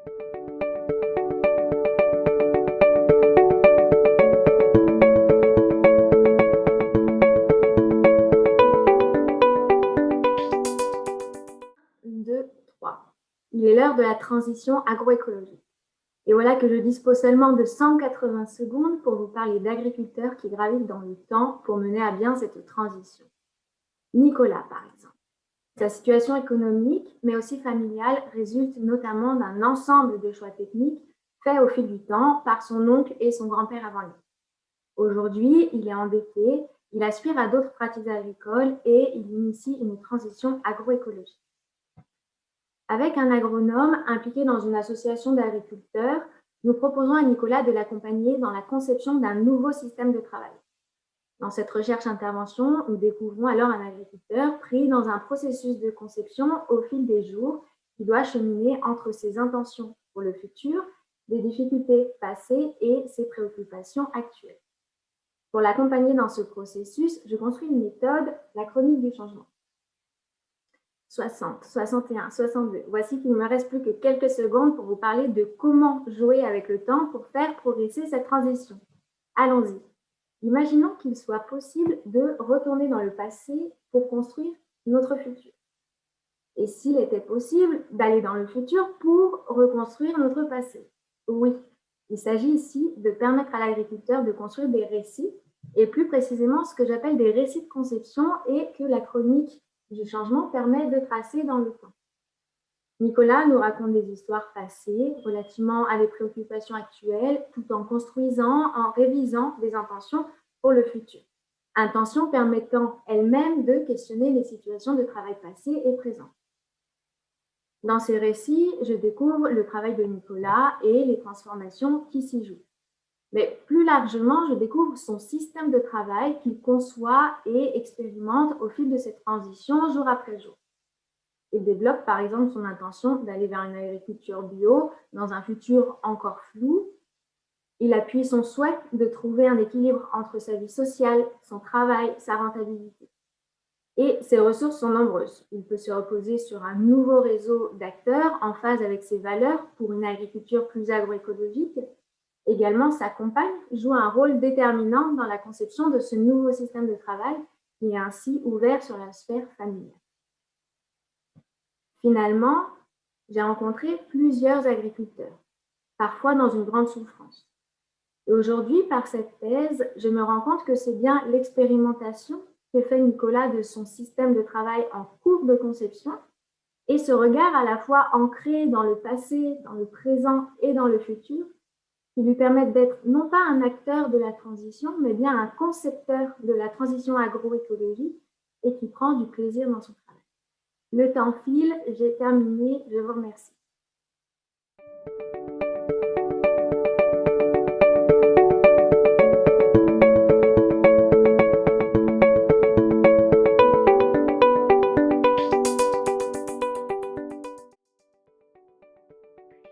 2, 3. Il est l'heure de la transition agroécologique. Et voilà que je dispose seulement de 180 secondes pour vous parler d'agriculteurs qui gravitent dans le temps pour mener à bien cette transition. Nicolas, par exemple. Sa situation économique, mais aussi familiale, résulte notamment d'un ensemble de choix techniques faits au fil du temps par son oncle et son grand-père avant lui. Aujourd'hui, il est endetté, il aspire à d'autres pratiques agricoles et il initie une transition agroécologique. Avec un agronome impliqué dans une association d'agriculteurs, nous proposons à Nicolas de l'accompagner dans la conception d'un nouveau système de travail. Dans cette recherche-intervention, nous découvrons alors un agriculteur pris dans un processus de conception au fil des jours qui doit cheminer entre ses intentions pour le futur, des difficultés passées et ses préoccupations actuelles. Pour l'accompagner dans ce processus, je construis une méthode, la chronique du changement. 60, 61, 62. Voici qu'il ne me reste plus que quelques secondes pour vous parler de comment jouer avec le temps pour faire progresser cette transition. Allons-y. Imaginons qu'il soit possible de retourner dans le passé pour construire notre futur. Et s'il était possible d'aller dans le futur pour reconstruire notre passé? Oui, il s'agit ici de permettre à l'agriculteur de construire des récits, et plus précisément ce que j'appelle des récits de conception et que la chronique du changement permet de tracer dans le temps. Nicolas nous raconte des histoires passées relativement à des préoccupations actuelles, tout en construisant, en révisant des intentions pour le futur. Intentions permettant elles-mêmes de questionner les situations de travail passées et présentes. Dans ces récits, je découvre le travail de Nicolas et les transformations qui s'y jouent. Mais plus largement, je découvre son système de travail qu'il conçoit et expérimente au fil de cette transition jour après jour. Il développe par exemple son intention d'aller vers une agriculture bio dans un futur encore flou. Il appuie son souhait de trouver un équilibre entre sa vie sociale, son travail, sa rentabilité. Et ses ressources sont nombreuses. Il peut se reposer sur un nouveau réseau d'acteurs en phase avec ses valeurs pour une agriculture plus agroécologique. Également, sa compagne joue un rôle déterminant dans la conception de ce nouveau système de travail qui est ainsi ouvert sur la sphère familiale. Finalement, j'ai rencontré plusieurs agriculteurs, parfois dans une grande souffrance. Et aujourd'hui, par cette thèse, je me rends compte que c'est bien l'expérimentation que fait Nicolas de son système de travail en cours de conception et ce regard à la fois ancré dans le passé, dans le présent et dans le futur qui lui permettent d'être non pas un acteur de la transition, mais bien un concepteur de la transition agroécologique et qui prend du plaisir dans son travail. Le temps file, j'ai terminé, je vous remercie.